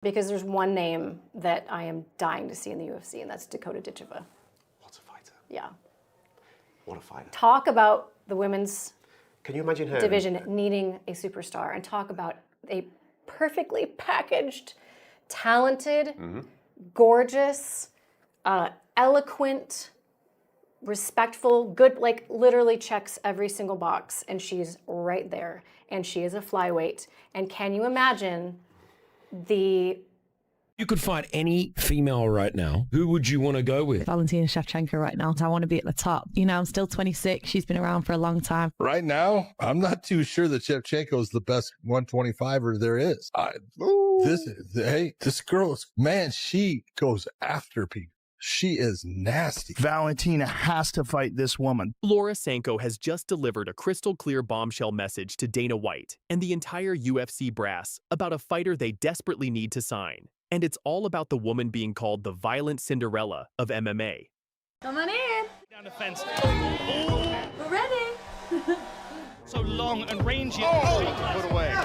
Because there's one name that I am dying to see in the UFC, and that's Dakota Ditcheva. What a fighter. Yeah. What a fighter. Talk about the women's Can you imagine her division needing a superstar, and talk about a perfectly packaged, talented, gorgeous, eloquent, respectful, good, like literally checks every single box, and she's right there, and she is a flyweight. And can you imagine You could fight any female right now. Who would you want to go with? Valentina Shevchenko right now. I want to be at the top. You know, I'm still 26. She's been around for a long time. Right now, I'm not too sure that Shevchenko is the best 125er there is. This girl is, man, she goes after people. She is nasty. Valentina has to fight this woman. Laura Sanko has just delivered a crystal clear bombshell message to Dana White and the entire UFC brass about a fighter they desperately need to sign. And it's all about the woman being called the violent Cinderella of MMA. Come on in. Down the fence. We're ready. So long and rangy. Put away.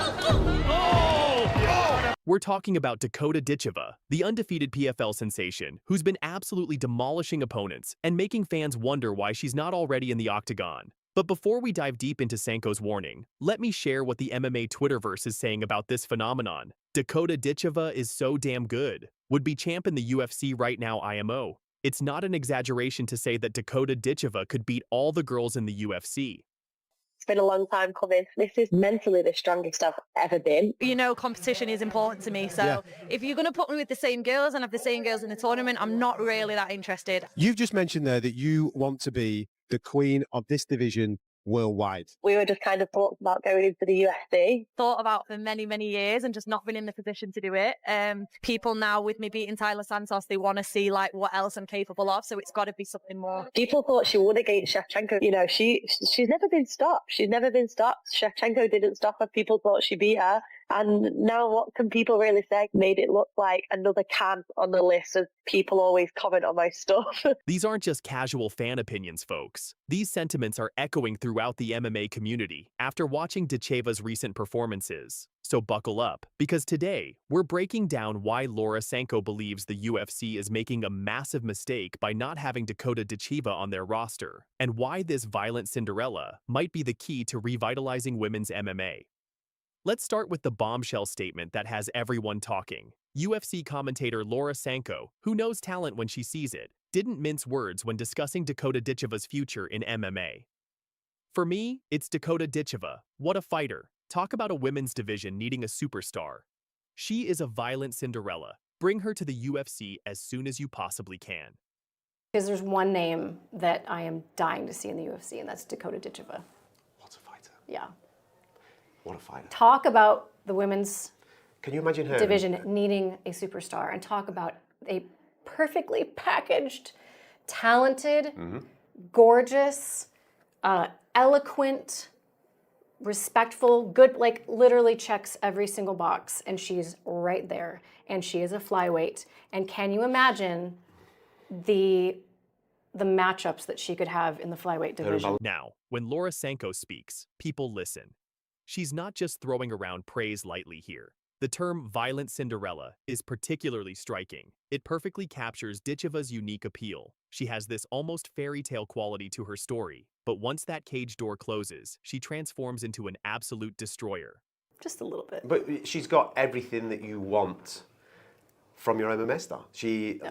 We're talking about Dakota Ditcheva, the undefeated PFL sensation who's been absolutely demolishing opponents and making fans wonder why she's not already in the octagon. But before we dive deep into Sanko's warning, let me share what the MMA Twitterverse is saying about this phenomenon. Dakota Ditcheva is so damn good. Would be champ in the UFC right now IMO. It's not an exaggeration to say that Dakota Ditcheva could beat all the girls in the UFC. It's been a long time coming. This is mentally the strongest I've ever been. You know, competition is important to me. So if you're going to put me with the same girls and have the same girls in the tournament, I'm not really that interested. You've just mentioned there that you want to be the queen of this division worldwide. We were just kind of talking about going into the UFC. Thought about for many, many years and just not been in the position to do it. People now with me beating Tyler Santos, they want to see like what else I'm capable of. So it's got to be something more. People thought she won against Shevchenko. You know, she's never been stopped. She's never been stopped. Shevchenko didn't stop her. People thought she beat her. And now what can people really say? Made it look like another can on the list of people always comment on my stuff. These aren't just casual fan opinions, folks. These sentiments are echoing throughout the MMA community after watching Ditcheva's recent performances. So buckle up, because today, we're breaking down why Laura Sanko believes the UFC is making a massive mistake by not having Dakota Ditcheva on their roster, and why this violent Cinderella might be the key to revitalizing women's MMA. Let's start with the bombshell statement that has everyone talking. UFC commentator Laura Sanko, who knows talent when she sees it, didn't mince words when discussing Dakota Ditcheva's future in MMA. For me, it's Dakota Ditcheva. What a fighter. Talk about a women's division needing a superstar. She is a violent Cinderella. Bring her to the UFC as soon as you possibly can. Because there's one name that I am dying to see in the UFC, and that's Dakota Ditcheva. What a fighter. Yeah. What a fighter. Talk about the women's Can you imagine her division needing a superstar, and talk about a perfectly packaged, talented, gorgeous, eloquent, respectful, good, like literally checks every single box, and she's right there, and she is a flyweight. And can you imagine the matchups that she could have in the flyweight division? Now, when Laura Sanko speaks, people listen. She's not just throwing around praise lightly here. The term violent Cinderella is particularly striking. It perfectly captures Ditcheva's unique appeal. She has this almost fairy tale quality to her story, but once that cage door closes, she transforms into an absolute destroyer. Just a little bit. But she's got everything that you want from your MMA star. She's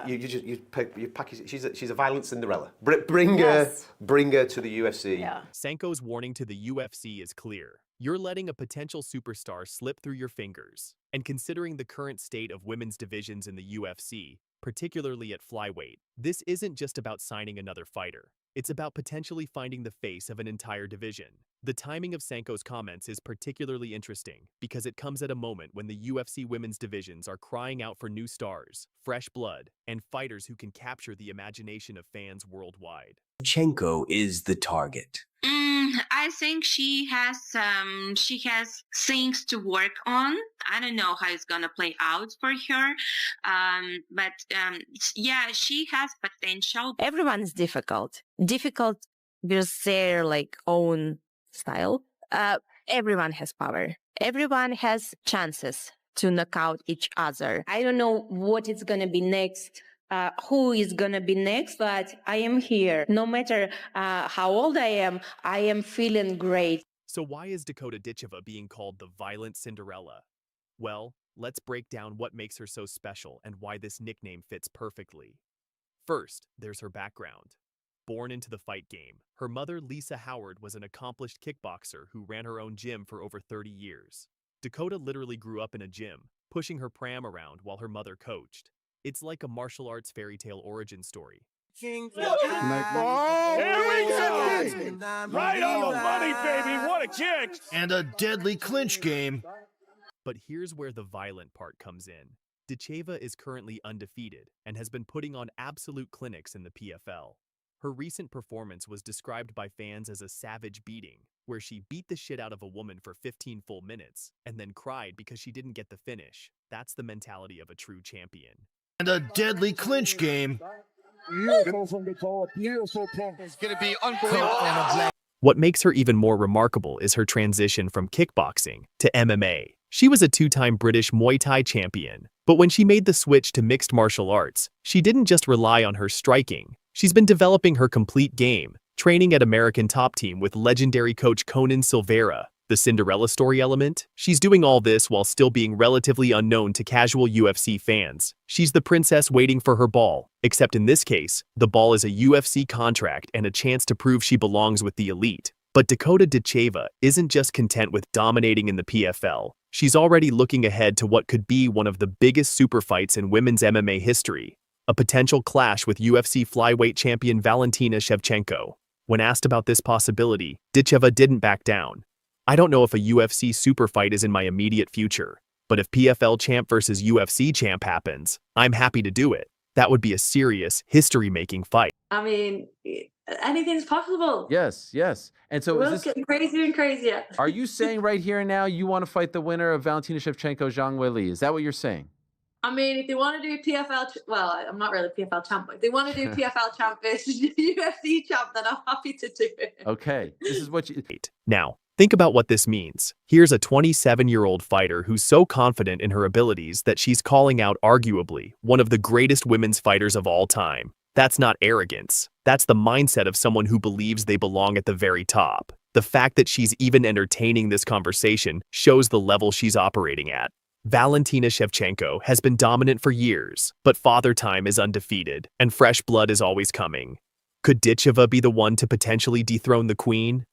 a violent Cinderella. Bring her to the UFC. Yeah. Sanko's warning to the UFC is clear. You're letting a potential superstar slip through your fingers. And considering the current state of women's divisions in the UFC, particularly at flyweight, this isn't just about signing another fighter. It's about potentially finding the face of an entire division. The timing of Sanko's comments is particularly interesting because it comes at a moment when the UFC women's divisions are crying out for new stars, fresh blood, and fighters who can capture the imagination of fans worldwide. Senko is the target. I think she has things to work on. I don't know how it's gonna play out for her, but yeah, she has potential. Everyone's difficult with their like own style. Everyone has power. Everyone has chances to knock out each other. I don't know what is going to be next, who is going to be next, but I am here. No matter how old I am feeling great. So why is Dakota Ditcheva being called the violent Cinderella? Well, let's break down what makes her so special and why this nickname fits perfectly. First, there's her background. Born into the fight game, her mother, Lisa Howard, was an accomplished kickboxer who ran her own gym for over 30 years. Dakota literally grew up in a gym, pushing her pram around while her mother coached. It's like a martial arts fairy tale origin story. Here we go! Right on the money, baby! What a kick! And a deadly clinch game. But here's where the violent part comes in. Ditcheva is currently undefeated and has been putting on absolute clinics in the PFL. Her recent performance was described by fans as a savage beating, where she beat the shit out of a woman for 15 full minutes and then cried because she didn't get the finish. That's the mentality of a true champion. And a deadly clinch game. It's gonna be unbelievable. What makes her even more remarkable is her transition from kickboxing to MMA. She was a two-time British Muay Thai champion, but when she made the switch to mixed martial arts, she didn't just rely on her striking. She's been developing her complete game, training at American Top Team with legendary coach Conan Silveira. The Cinderella story element? She's doing all this while still being relatively unknown to casual UFC fans. She's the princess waiting for her ball, except in this case, the ball is a UFC contract and a chance to prove she belongs with the elite. But Dakota Ditcheva isn't just content with dominating in the PFL. She's already looking ahead to what could be one of the biggest super fights in women's MMA history, a potential clash with UFC flyweight champion Valentina Shevchenko. When asked about this possibility, Ditcheva didn't back down. I don't know if a UFC super fight is in my immediate future, but if PFL champ versus UFC champ happens, I'm happy to do it. That would be a serious, history-making fight. I mean, anything's possible. Yes, yes. And so It's getting crazier and crazier. are you saying right here and now you want to fight the winner of Valentina Shevchenko, Zhang Weili? Is that what you're saying? I mean, if they want to do PFL, well, I'm not really PFL champ, but if they want to do PFL champ versus UFC champ, then I'm happy to do it. Okay, this is what you... Now, think about what this means. Here's a 27-year-old fighter who's so confident in her abilities that she's calling out arguably one of the greatest women's fighters of all time. That's not arrogance. That's the mindset of someone who believes they belong at the very top. The fact that she's even entertaining this conversation shows the level she's operating at. Valentina Shevchenko has been dominant for years, but Father Time is undefeated, and fresh blood is always coming. Could Ditcheva be the one to potentially dethrone the queen?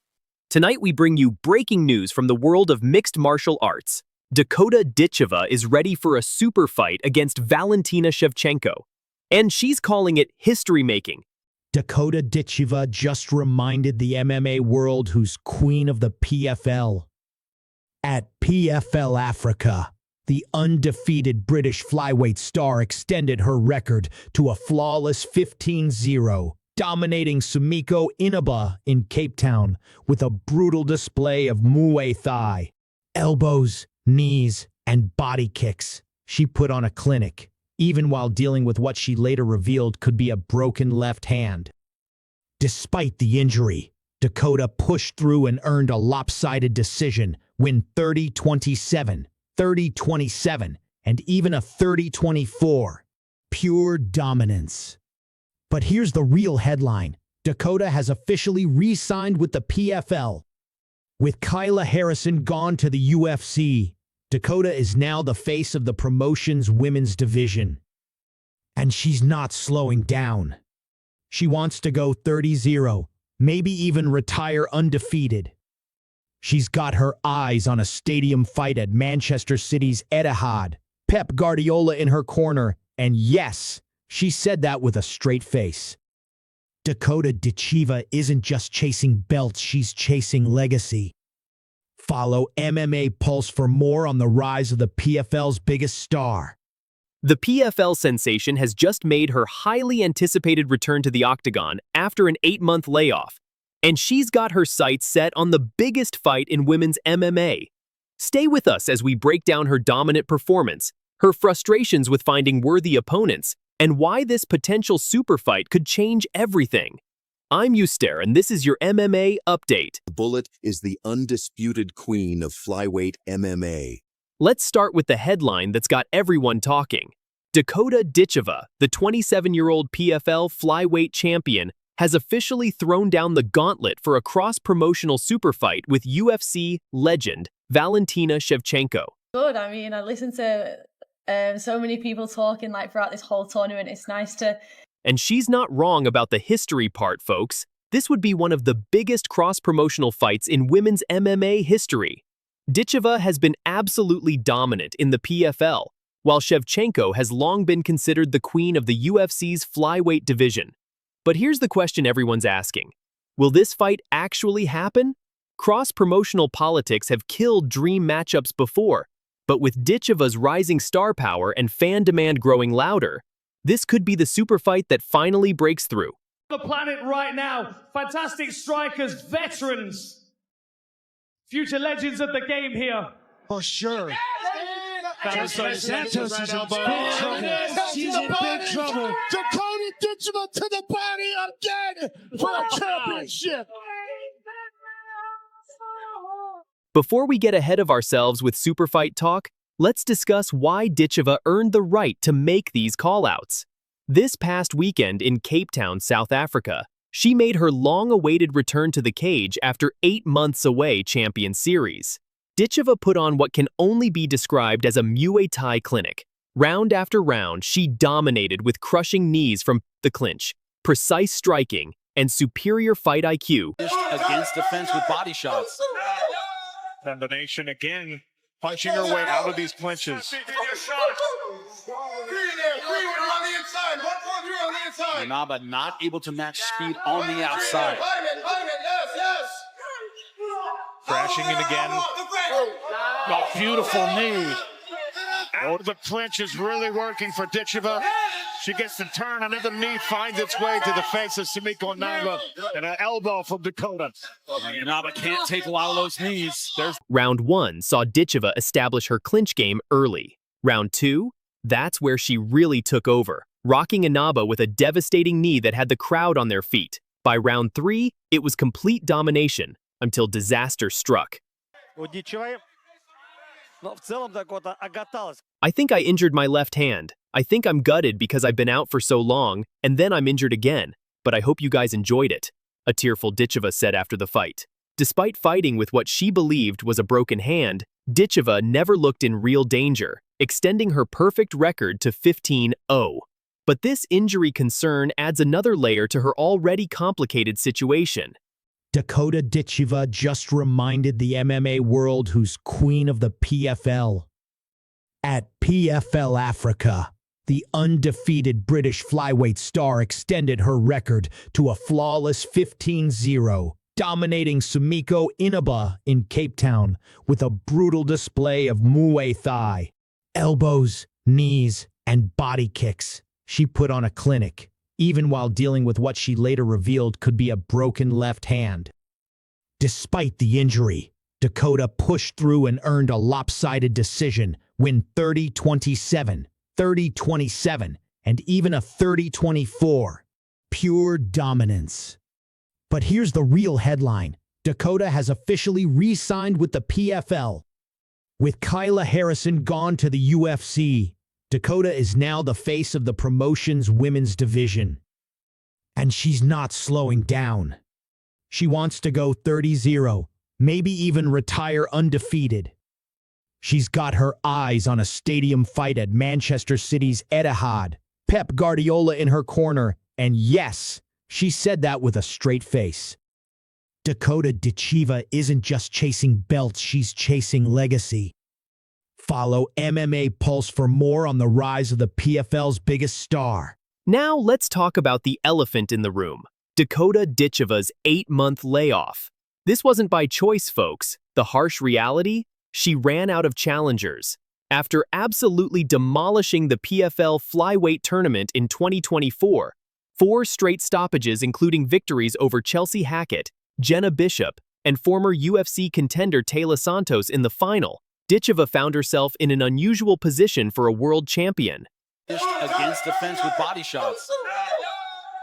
Tonight we bring you breaking news from the world of mixed martial arts. Dakota Ditcheva is ready for a super fight against Valentina Shevchenko, and she's calling it history-making. Dakota Ditcheva just reminded the MMA world who's queen of the PFL. At PFL Africa, the undefeated British flyweight star extended her record to a flawless 15-0, dominating Sumiko Inaba in Cape Town with a brutal display of Muay Thai. Elbows, knees, and body kicks. She put on a clinic, even while dealing with what she later revealed could be a broken left hand. Despite the injury, Dakota pushed through and earned a lopsided decision, win 30-27, 30-27, and even a 30-24. Pure dominance. But here's the real headline. Dakota has officially re-signed with the PFL. With Kyla Harrison gone to the UFC, Dakota is now the face of the promotion's women's division. And she's not slowing down. She wants to go 30-0, maybe even retire undefeated. She's got her eyes on a stadium fight at Manchester City's Etihad, Pep Guardiola in her corner, and yes, she said that with a straight face. Dakota Ditcheva isn't just chasing belts, she's chasing legacy. Follow MMA Pulse for more on the rise of the PFL's biggest star. The PFL sensation has just made her highly anticipated return to the octagon after an 8-month layoff, and she's got her sights set on the biggest fight in women's MMA. Stay with us as we break down her dominant performance, her frustrations with finding worthy opponents, and why this potential super fight could change everything. I'm Euster, and this is your MMA Update. Bullet is the undisputed queen of flyweight MMA. Let's start with the headline that's got everyone talking. Dakota Ditcheva, the 27-year-old PFL flyweight champion, has officially thrown down the gauntlet for a cross-promotional super fight with UFC legend Valentina Shevchenko. Good. I mean, I listened to so many people talking like throughout this whole tournament. It's nice to... And she's not wrong about the history part, folks. This would be one of the biggest cross-promotional fights in women's MMA history. Ditcheva has been absolutely dominant in the PFL, while Shevchenko has long been considered the queen of the UFC's flyweight division. But here's the question everyone's asking. Will this fight actually happen? Cross-promotional politics have killed dream matchups before, but with Ditcheva's rising star power and fan demand growing louder, this could be the super fight that finally breaks through. The planet right now, fantastic strikers, veterans, future legends of the game here. For sure. Santos is in big trouble. She's in big trouble. Dakota Ditcheva to the body again for a championship. Before we get ahead of ourselves with super fight talk, let's discuss why Ditcheva earned the right to make these callouts. This past weekend in Cape Town, South Africa, she made her long-awaited return to the cage after 8 months away Champion Series. Ditcheva put on what can only be described as a Muay Thai clinic. Round after round, she dominated with crushing knees from the clinch, precise striking, and superior fight IQ. Against defense with body shots. Combination again, punching her way out of these clinches. Inaba not able to match speed on the outside. Crashing in again. Oh, beautiful knee. Oh, the clinch is really working for Ditcheva. She gets the turn, another knee finds its way to the face of Sumiko Nava, and an elbow from Dakota. Inaba can't take a lot of those knees. Round 1 saw Ditcheva establish her clinch game early. Round 2, that's where she really took over, rocking Inaba with a devastating knee that had the crowd on their feet. By round 3, it was complete domination until disaster struck. I think I injured my left hand. I think I'm gutted because I've been out for so long, and then I'm injured again, but I hope you guys enjoyed it, a tearful Ditcheva said after the fight. Despite fighting with what she believed was a broken hand, Ditcheva never looked in real danger, extending her perfect record to 15-0. But this injury concern adds another layer to her already complicated situation. Dakota Ditcheva just reminded the MMA world who's queen of the PFL. At PFL Africa, the undefeated British flyweight star extended her record to a flawless 15-0, dominating Sumiko Inaba in Cape Town with a brutal display of Muay Thai. Elbows, knees, and body kicks. She put on a clinic, even while dealing with what she later revealed could be a broken left hand. Despite the injury, Dakota pushed through and earned a lopsided decision, win 30-27, 30-27, and even a 30-24. Pure dominance. But here's the real headline. Dakota has officially re-signed with the PFL. With Kyla Harrison gone to the UFC, Dakota is now the face of the promotion's women's division. And she's not slowing down. She wants to go 30-0, maybe even retire undefeated. She's got her eyes on a stadium fight at Manchester City's Etihad, Pep Guardiola in her corner, and yes, she said that with a straight face. Dakota Ditcheva isn't just chasing belts, she's chasing legacy. Follow MMA Pulse for more on the rise of the PFL's biggest star. Now let's talk about the elephant in the room, Dakota Ditcheva's 8-month layoff. This wasn't by choice, folks. The harsh reality? She ran out of challengers. After absolutely demolishing the PFL flyweight tournament in 2024, 4 straight stoppages including victories over Chelsea Hackett, Jenna Bishop, and former UFC contender Taylor Santos in the final, Ditcheva found herself in an unusual position for a world champion. Against defense with body shots.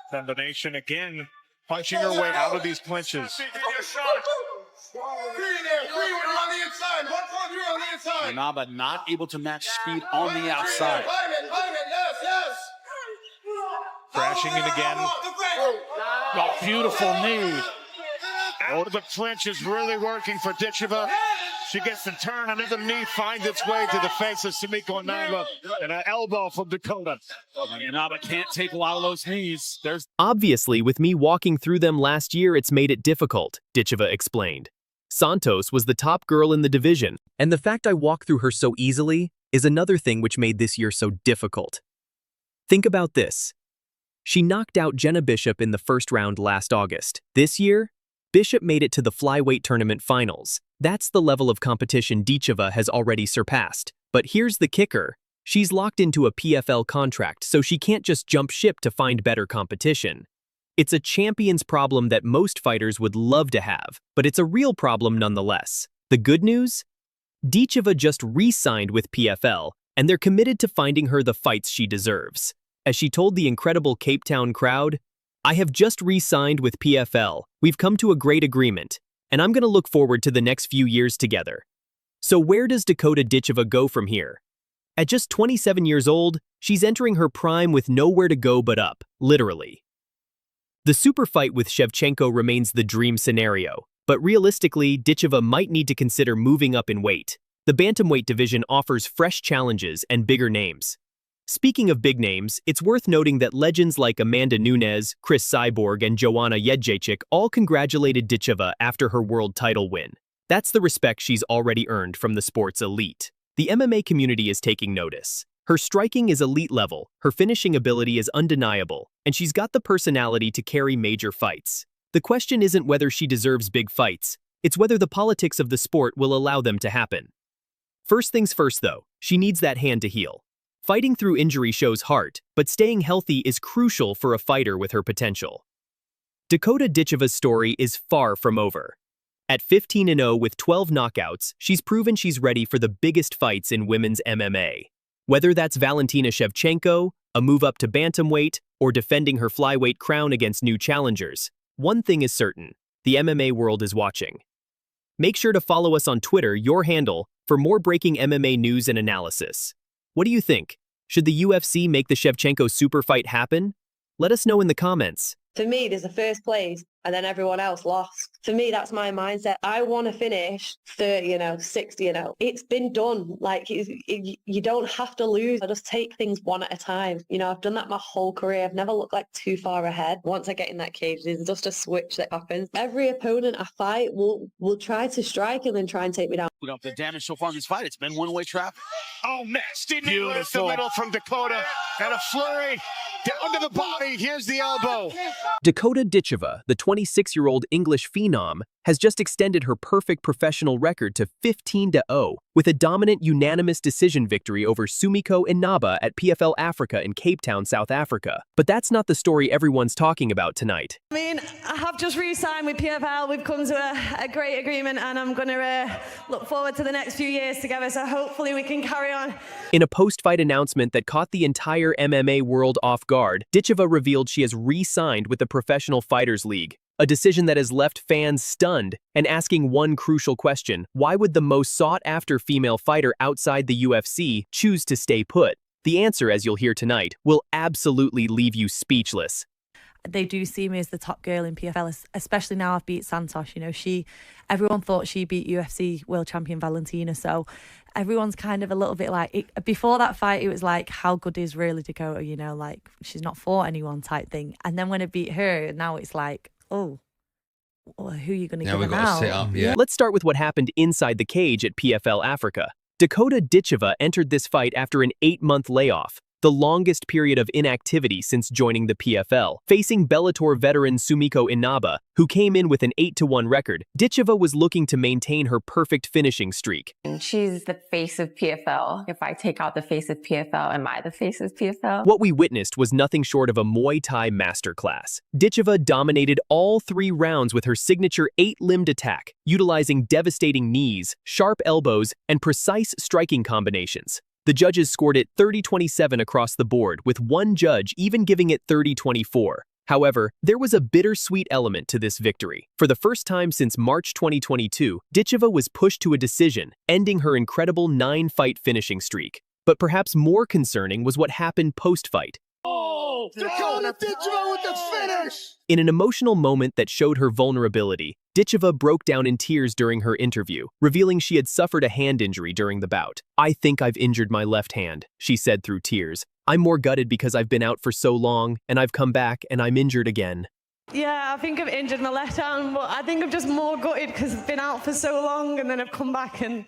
Combination again, punching her way out of these clinches. Inaba not able to match speed on the outside. Crashing in again. Oh, beautiful knee. Oh, the clinch is really working for Ditcheva. She gets the turn, another knee finds its way to the face of Sumiko Inaba, and an elbow from Dakota. Inaba can't take a lot of those knees. Obviously, with me walking through them last year, it's made it difficult, Ditcheva explained. Santos was the top girl in the division, and the fact I walked through her so easily is another thing which made this year so difficult. Think about this. She knocked out Jenna Bishop in the first round last August. This year, Bishop made it to the flyweight tournament finals. That's the level of competition Ditcheva has already surpassed. But here's the kicker. She's locked into a PFL contract, so she can't just jump ship to find better competition. It's a champion's problem that most fighters would love to have, but it's a real problem nonetheless. The good news? Ditcheva just re-signed with PFL, and they're committed to finding her the fights she deserves. As she told the incredible Cape Town crowd, "I have just re-signed with PFL. We've come to a great agreement, and I'm going to look forward to the next few years together." So where does Dakota Ditcheva go from here? At just 27 years old, she's entering her prime with nowhere to go but up, literally. The super fight with Shevchenko remains the dream scenario, but realistically, Ditcheva might need to consider moving up in weight. The bantamweight division offers fresh challenges and bigger names. Speaking of big names, it's worth noting that legends like Amanda Nunes, Chris Cyborg, and Joanna Jedrzejczyk all congratulated Ditcheva after her world title win. That's the respect she's already earned from the sport's elite. The MMA community is taking notice. Her striking is elite level, her finishing ability is undeniable, and she's got the personality to carry major fights. The question isn't whether she deserves big fights, it's whether the politics of the sport will allow them to happen. First things first though, she needs that hand to heal. Fighting through injury shows heart, but staying healthy is crucial for a fighter with her potential. Dakota Ditcheva's story is far from over. At 15-0 with 12 knockouts, she's proven she's ready for the biggest fights in women's MMA. Whether that's Valentina Shevchenko, a move up to bantamweight, or defending her flyweight crown against new challengers, one thing is certain, the MMA world is watching. Make sure to follow us on Twitter, your handle, for more breaking MMA news and analysis. What do you think? Should the UFC make the Shevchenko super fight happen? Let us know in the comments. For me, there's a first place and then everyone else lost. For me, that's my mindset. I want to finish 30-0, 60-0. It's been done. Like, you don't have to lose. I just take things one at a time. You know, I've done that my whole career. I've never looked like too far ahead. Once I get in that cage, there's just a switch that happens. Every opponent I fight will try to strike and then try and take me down. You know, the damage so far in this fight, it's been one-way traffic. Oh, nasty knee left the middle from Dakota, and a flurry down to the body. Here's the elbow. Dakota Ditcheva, the 26-year-old English phenom, has just extended her perfect professional record to 15-0 with a dominant unanimous decision victory over Sumiko Inaba at PFL Africa in Cape Town, South Africa. But that's not the story everyone's talking about tonight. I mean, I have just re-signed with PFL. We've come to a great agreement, and I'm going to look forward to the next few years together, so hopefully we can carry on. In a post-fight announcement that caught the entire MMA world off guard, Ditcheva revealed she has re-signed with the Professional Fighters League, a decision that has left fans stunned and asking one crucial question: why would the most sought-after female fighter outside the UFC choose to stay put? The answer, as you'll hear tonight, will absolutely leave you speechless. They do see me as the top girl in PFL, especially now I've beat Santos. You know, everyone thought she beat UFC world champion Valentina, so everyone's kind of a little bit like, before that fight, it was like, how good is really Dakota? You know, like, she's not fought anyone type thing. And then when I beat her, now it's like, oh, well, who are you going to give her now? Let's start with what happened inside the cage at PFL Africa. Dakota Ditcheva entered this fight after an 8-month layoff, the longest period of inactivity since joining the PFL. Facing Bellator veteran Sumiko Inaba, who came in with an 8-1 record, Ditcheva was looking to maintain her perfect finishing streak. She's the face of PFL. If I take out the face of PFL, am I the face of PFL? What we witnessed was nothing short of a Muay Thai masterclass. Ditcheva dominated all 3 rounds with her signature 8-limbed attack, utilizing devastating knees, sharp elbows, and precise striking combinations. The judges scored it 30-27 across the board, with one judge even giving it 30-24. However, there was a bittersweet element to this victory. For the first time since March 2022, Ditcheva was pushed to a decision, ending her incredible 9-fight finishing streak. But perhaps more concerning was what happened post-fight. Oh, Dakota Ditcheva with the finish! In an emotional moment that showed her vulnerability, Ditcheva broke down in tears during her interview, revealing she had suffered a hand injury during the bout. "I think I've injured my left hand," she said through tears. "I'm more gutted because I've been out for so long, and I've come back, and I'm injured again." Yeah, I think I've injured my left hand, but I think I'm just more gutted because I've been out for so long and then I've come back and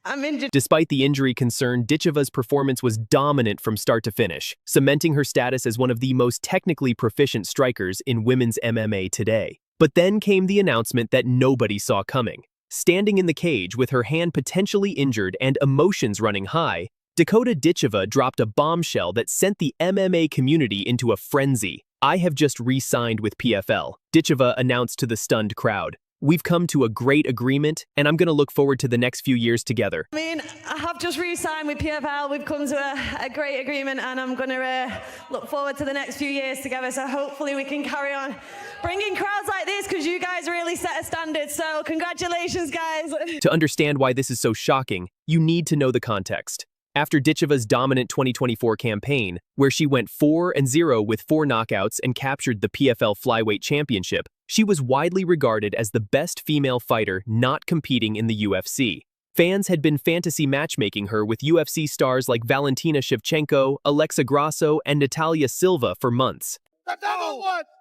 I'm injured. Despite the injury concern, Ditcheva's performance was dominant from start to finish, cementing her status as one of the most technically proficient strikers in women's MMA today. But then came the announcement that nobody saw coming. Standing in the cage with her hand potentially injured and emotions running high, Dakota Ditcheva dropped a bombshell that sent the MMA community into a frenzy. "I have just re-signed with PFL," Ditcheva announced to the stunned crowd. "We've come to a great agreement, and I'm going to look forward to the next few years together." I mean, I have just re-signed with PFL. We've come to a great agreement, and I'm going to look forward to the next few years together. So hopefully we can carry on bringing crowds like this because you guys really set a standard. So congratulations, guys. To understand why this is so shocking, you need to know the context. After Ditcheva's dominant 2024 campaign, where she went 4-0 with 4 knockouts and captured the PFL Flyweight Championship, she was widely regarded as the best female fighter not competing in the UFC. Fans had been fantasy matchmaking her with UFC stars like Valentina Shevchenko, Alexa Grasso, and Natalia Silva for months.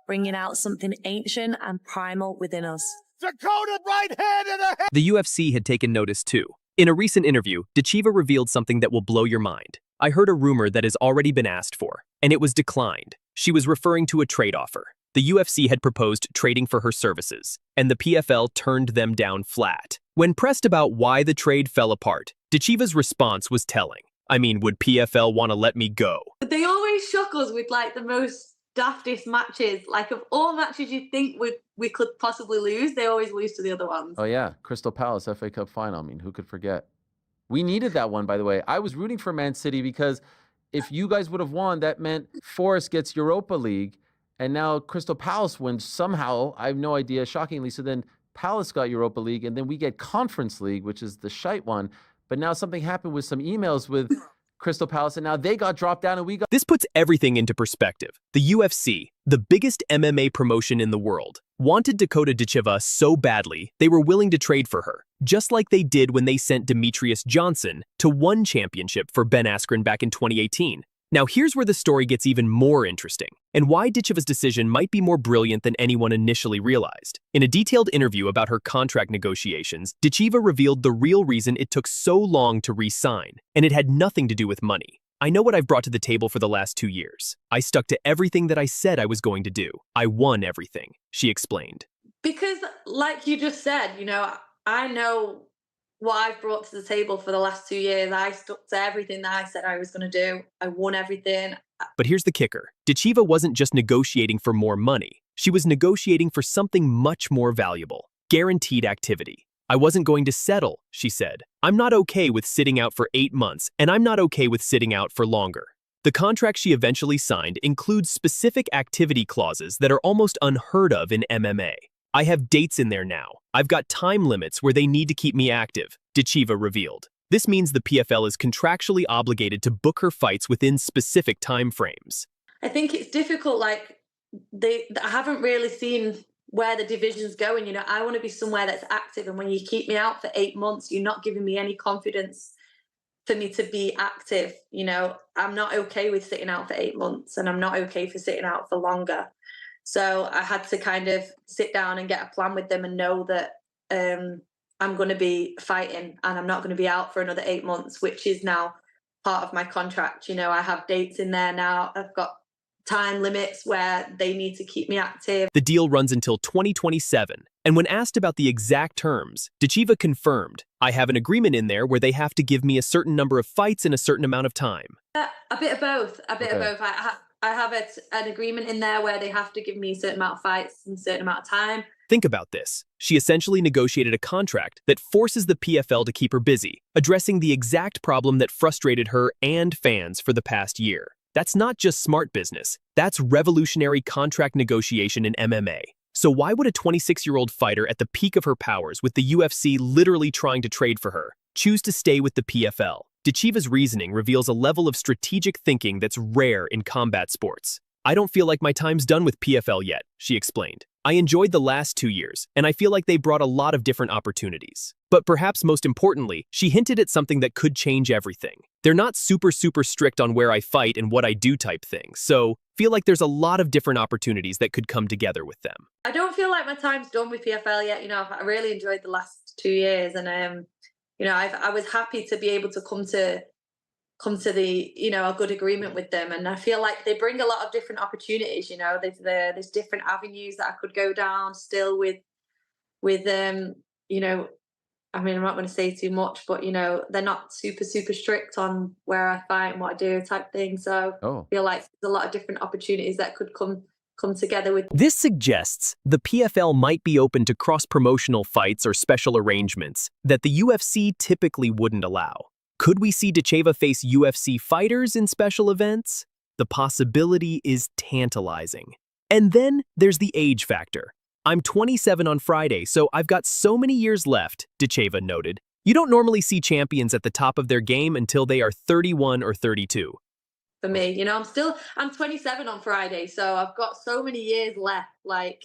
Bringing out something ancient and primal within us. Dakota right hand in the head! The UFC had taken notice too. In a recent interview, Ditcheva revealed something that will blow your mind. "I heard a rumor that has already been asked for, and it was declined." She was referring to a trade offer. The UFC had proposed trading for her services, and the PFL turned them down flat. When pressed about why the trade fell apart, Ditcheva's response was telling. "I mean, would PFL want to let me go?" They always shock us with like the most daftest matches. Like of all matches you think we could possibly lose, they always lose to the other ones. Oh yeah, Crystal Palace FA Cup final. I mean, who could forget? We needed that one, by the way. I was rooting for Man City because if you guys would have won, that meant Forest gets Europa League, and now Crystal Palace wins somehow. I have no idea, shockingly. So then Palace got Europa League, and then we get Conference League, which is the shite one. But now something happened with some emails with Crystal Palace, and now they got dropped down and we got... This puts everything into perspective. The UFC, the biggest MMA promotion in the world, wanted Dakota Ditcheva so badly they were willing to trade for her, just like they did when they sent Demetrius Johnson to one championship for Ben Askren back in 2018. Now here's where the story gets even more interesting, and why Ditcheva's decision might be more brilliant than anyone initially realized. In a detailed interview about her contract negotiations, Ditcheva revealed the real reason it took so long to re-sign, and it had nothing to do with money. "I know what I've brought to the table for the last 2 years. I stuck to everything that I said I was going to do. I won everything," she explained. Because like you just said, you know, I know what I've brought to the table for the last 2 years. I stuck to everything that I said I was going to do. I won everything. But here's the kicker. Ditcheva wasn't just negotiating for more money. She was negotiating for something much more valuable. Guaranteed activity. "I wasn't going to settle," she said. "I'm not okay with sitting out for 8 months, and I'm not okay with sitting out for longer." The contract she eventually signed includes specific activity clauses that are almost unheard of in MMA. "I have dates in there now. I've got time limits where they need to keep me active," Ditcheva revealed. This means the PFL is contractually obligated to book her fights within specific time frames. I think it's difficult. Like I haven't really seen where the division's going. You know, I want to be somewhere that's active, and when you keep me out for 8 months, you're not giving me any confidence for me to be active. You know, I'm not okay with sitting out for 8 months, and I'm not okay for sitting out for longer. So I had to kind of sit down and get a plan with them and know that I'm going to be fighting and I'm not going to be out for another 8 months, which is now part of my contract. You know, I have dates in there now. I've got time limits where they need to keep me active. The deal runs until 2027. And when asked about the exact terms, Ditcheva confirmed, "I have an agreement in there where they have to give me a certain number of fights in a certain amount of time." A bit of both. A bit of both. I have an agreement in there where they have to give me a certain amount of fights in a certain amount of time. Think about this. She essentially negotiated a contract that forces the PFL to keep her busy, addressing the exact problem that frustrated her and fans for the past year. That's not just smart business. That's revolutionary contract negotiation in MMA. So why would a 26-year-old fighter at the peak of her powers, with the UFC literally trying to trade for her, choose to stay with the PFL? Ditcheva's reasoning reveals a level of strategic thinking that's rare in combat sports. I don't feel like my time's done with PFL yet, she explained. I enjoyed the last 2 years, and I feel like they brought a lot of different opportunities. But perhaps most importantly, she hinted at something that could change everything. They're not super strict on where I fight and what I do type things, so feel like there's a lot of different opportunities that could come together with them. I don't feel like my time's done with PFL yet. You know, I really enjoyed the last 2 years, and you know, I was happy to be able to come to the, you know, a good agreement with them. And I feel like they bring a lot of different opportunities. You know, there's different avenues that I could go down still with you know, I mean, I'm not going to say too much, but you know, they're not super strict on where I fight and what I do type thing. So I feel like there's a lot of different opportunities that could come together with. This suggests the PFL might be open to cross-promotional fights or special arrangements that the UFC typically wouldn't allow. Could we see Ditcheva face UFC fighters in special events? The possibility is tantalizing. And then there's the age factor. I'm 27 on Friday, so I've got so many years left, Ditcheva noted. You don't normally see champions at the top of their game until they are 31 or 32. For me, you know, I'm 27 on Friday, so I've got so many years left. Like,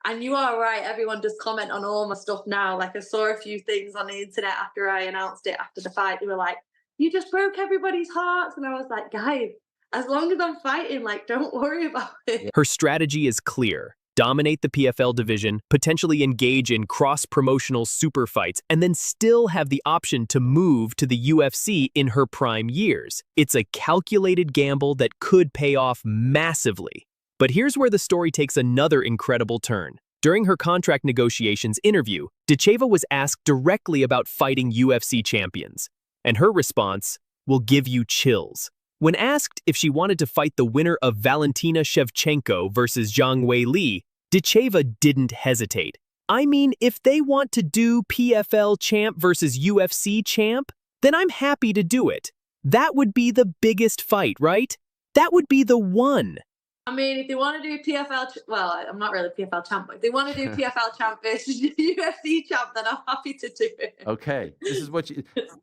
and you are right, everyone does comment on all my stuff now. Like, I saw a few things on the internet after I announced it after the fight. They were like, you just broke everybody's hearts. And I was like, guys, as long as I'm fighting, like, don't worry about it. Her strategy is clear. Dominate the PFL division, potentially engage in cross-promotional super fights, and then still have the option to move to the UFC in her prime years. It's a calculated gamble that could pay off massively. But here's where the story takes another incredible turn. During her contract negotiations interview, Ditcheva was asked directly about fighting UFC champions. And her response will give you chills. When asked if she wanted to fight the winner of Valentina Shevchenko versus Zhang Weili, Ditcheva didn't hesitate. I mean, if they want to do PFL champ versus UFC champ, then I'm happy to do it. That would be the biggest fight, right? That would be the one. I mean, if they want to do PFL, well, I'm not really PFL champ, but if they want to do PFL champ versus UFC champ, then I'm happy to do it. Okay, this is what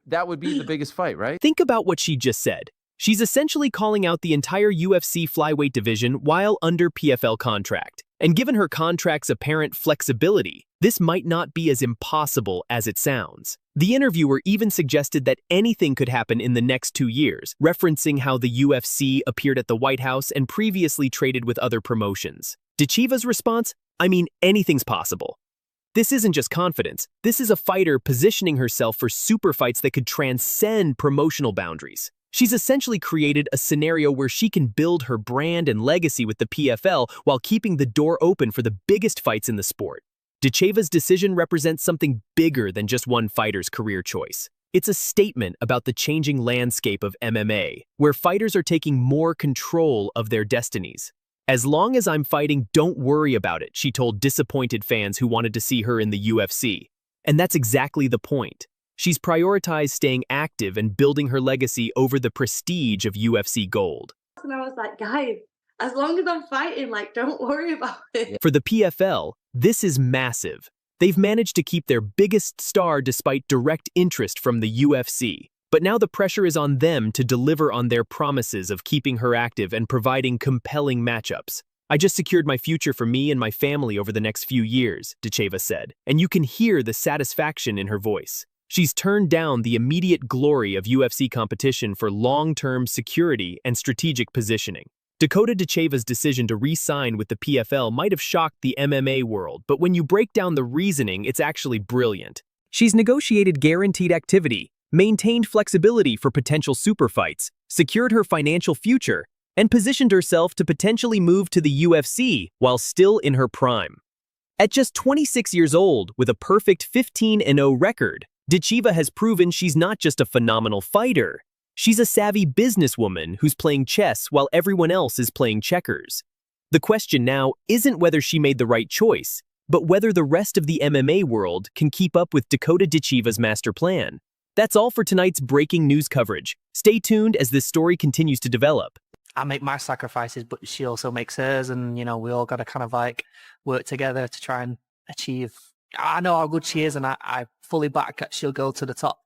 that would be the biggest fight, right? Think about what she just said. She's essentially calling out the entire UFC flyweight division while under PFL contract. And given her contract's apparent flexibility, this might not be as impossible as it sounds. The interviewer even suggested that anything could happen in the next 2 years, referencing how the UFC appeared at the White House and previously traded with other promotions. Ditcheva's response? I mean, anything's possible. This isn't just confidence. This is a fighter positioning herself for super fights that could transcend promotional boundaries. She's essentially created a scenario where she can build her brand and legacy with the PFL while keeping the door open for the biggest fights in the sport. Ditcheva's decision represents something bigger than just one fighter's career choice. It's a statement about the changing landscape of MMA, where fighters are taking more control of their destinies. As long as I'm fighting, don't worry about it, she told disappointed fans who wanted to see her in the UFC. And that's exactly the point. She's prioritized staying active and building her legacy over the prestige of UFC gold. And I was like, guys, as long as I'm fighting, like, don't worry about it. For the PFL, this is massive. They've managed to keep their biggest star despite direct interest from the UFC. But now the pressure is on them to deliver on their promises of keeping her active and providing compelling matchups. I just secured my future for me and my family over the next few years, Ditcheva said, and you can hear the satisfaction in her voice. She's turned down the immediate glory of UFC competition for long-term security and strategic positioning. Dakota Ditcheva's decision to re-sign with the PFL might have shocked the MMA world, but when you break down the reasoning, it's actually brilliant. She's negotiated guaranteed activity, maintained flexibility for potential super fights, secured her financial future, and positioned herself to potentially move to the UFC while still in her prime. At just 26 years old, with a perfect 15-0 record, Ditcheva has proven she's not just a phenomenal fighter. She's a savvy businesswoman who's playing chess while everyone else is playing checkers. The question now isn't whether she made the right choice, but whether the rest of the MMA world can keep up with Dakota Ditcheva's master plan. That's all for tonight's breaking news coverage. Stay tuned as this story continues to develop. I make my sacrifices, but she also makes hers. And, you know, we all got to kind of like work together to try and achieve. I know how good she is, and I fully back that she'll go to the top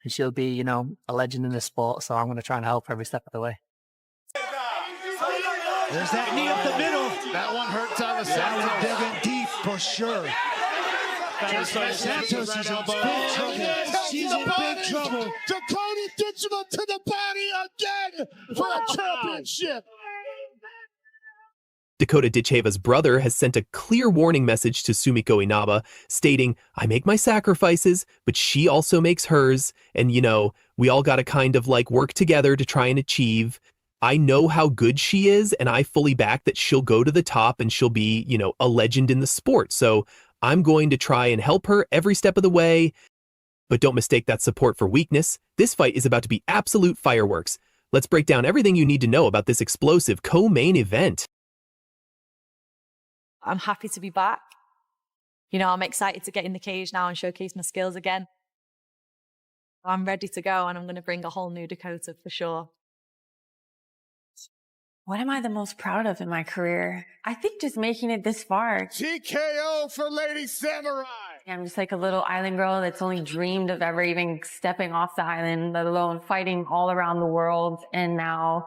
and she'll be, you know, a legend in the sport. So I'm going to try and help her every step of the way. There's that knee up the middle. That one hurts on the side. That one digging deep for sure. Santos is in big trouble. She's in big trouble. Dakota Ditcheva to the body again for a championship. Dakota Ditcheva's brother has sent a clear warning message to Sumiko Inaba, stating, I make my sacrifices, but she also makes hers, and, you know, we all gotta kind of like work together to try and achieve. I know how good she is, and I fully back that she'll go to the top and she'll be, you know, a legend in the sport, so I'm going to try and help her every step of the way. But don't mistake that support for weakness. This fight is about to be absolute fireworks. Let's break down everything you need to know about this explosive co-main event. I'm happy to be back. You know, I'm excited to get in the cage now and showcase my skills again. I'm ready to go, and I'm going to bring a whole new Dakota for sure. What am I the most proud of in my career? I think just making it this far. TKO for Lady Samurai. I'm just like a little island girl that's only dreamed of ever even stepping off the island, let alone fighting all around the world, and now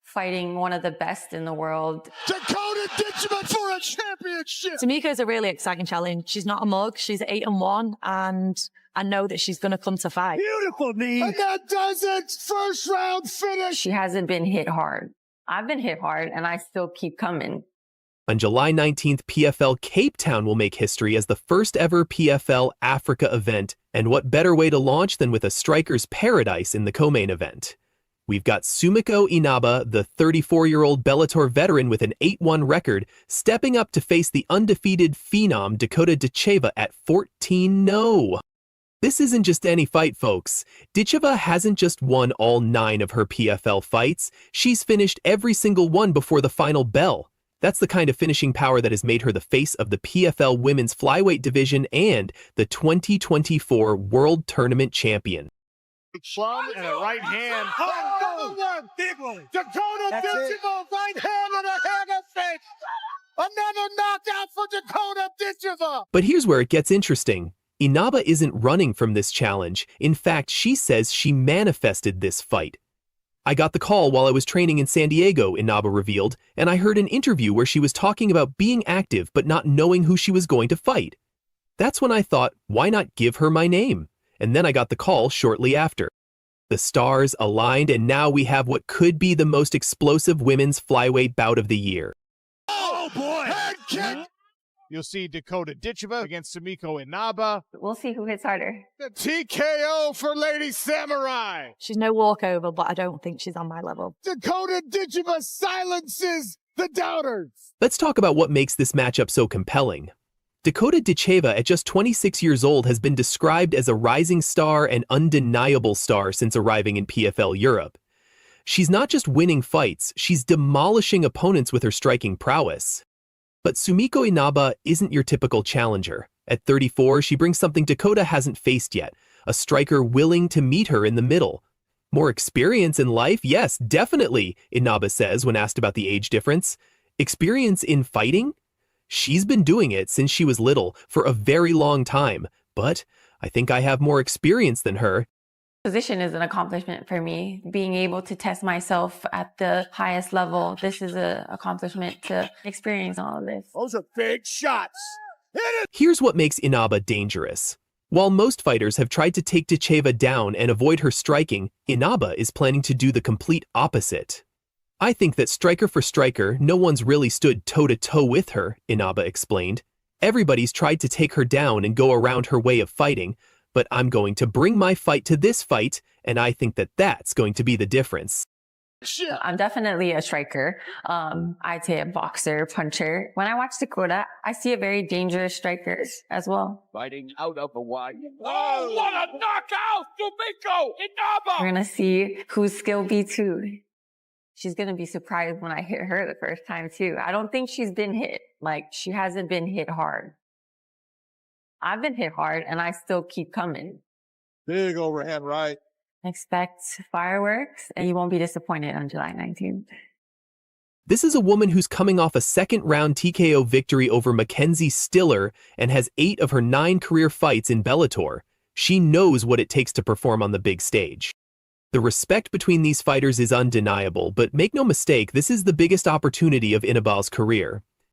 fighting one of the best in the world. Dakota Ditcheva for a championship. Sumiko is a really exciting challenge. She's not a mug. She's 8-1, and I know that she's going to come to fight. Beautiful knee. And that does it. First round finish. She hasn't been hit hard. I've been hit hard, and I still keep coming. On July 19th, PFL Cape Town will make history as the first ever PFL Africa event, and what better way to launch than with a striker's paradise in the co-main event. We've got Sumiko Inaba, the 34-year-old Bellator veteran with an 8-1 record, stepping up to face the undefeated phenom Dakota Ditcheva at 14-0. This isn't just any fight, folks. Ditcheva hasn't just won all 9 of her PFL fights, she's finished every single one before the final bell. That's the kind of finishing power that has made her the face of the PFL women's flyweight division and the 2024 World Tournament champion. Plum and a right hand. Oh, another one. Big one. Dakota Ditcheva, right hand and a hammer fake. Another knockout for Dakota Ditcheva. But here's where it gets interesting. Inaba isn't running from this challenge. In fact, she says she manifested this fight. I got the call while I was training in San Diego, Inaba revealed, and I heard an interview where she was talking about being active but not knowing who she was going to fight. That's when I thought, why not give her my name? And then I got the call shortly after. The stars aligned, and now we have what could be the most explosive women's flyweight bout of the year. Oh boy! Head kick! You'll see Dakota Ditcheva against Sumiko Inaba. We'll see who hits harder. The TKO for Lady Samurai. She's no walkover, but I don't think she's on my level. Dakota Ditcheva silences the doubters. Let's talk about what makes this matchup so compelling. Dakota Ditcheva, at just 26 years old, has been described as a rising star and undeniable star since arriving in PFL Europe. She's not just winning fights, she's demolishing opponents with her striking prowess. But Sumiko Inaba isn't your typical challenger. At 34, she brings something Dakota hasn't faced yet, a striker willing to meet her in the middle. More experience in life? Yes, definitely, Inaba says when asked about the age difference. Experience in fighting? She's been doing it since she was little, for a very long time, but I think I have more experience than her. Position is an accomplishment for me. Being able to test myself at the highest level, this is an accomplishment to experience all of this. Those are big shots. Here's what makes Inaba dangerous. While most fighters have tried to take Ditcheva down and avoid her striking, Inaba is planning to do the complete opposite. I think that striker for striker, no one's really stood toe-to-toe with her, Inaba explained. Everybody's tried to take her down and go around her way of fighting, but I'm going to bring my fight to this fight, and I think that that's going to be the difference. I'm definitely a striker. I'd say a boxer, puncher. When I watch Dakota, I see a very dangerous striker as well. Fighting out of the wide. Oh, what a knockout! Sumiko Inaba! We're going to see whose skill beats who. She's going to be surprised when I hit her the first time, too. I don't think she's been hit. Like, she hasn't been hit hard. I've been hit hard, and I still keep coming. Big overhand right. Expect fireworks, and you won't be disappointed on July 19th. This is a woman who's coming off a second-round TKO victory over Mackenzie Stiller and has 8 of her 9 career fights in Bellator. She knows what it takes to perform on the big stage. The respect between these fighters is undeniable, but make no mistake, this is the biggest opportunity of Inabal's career.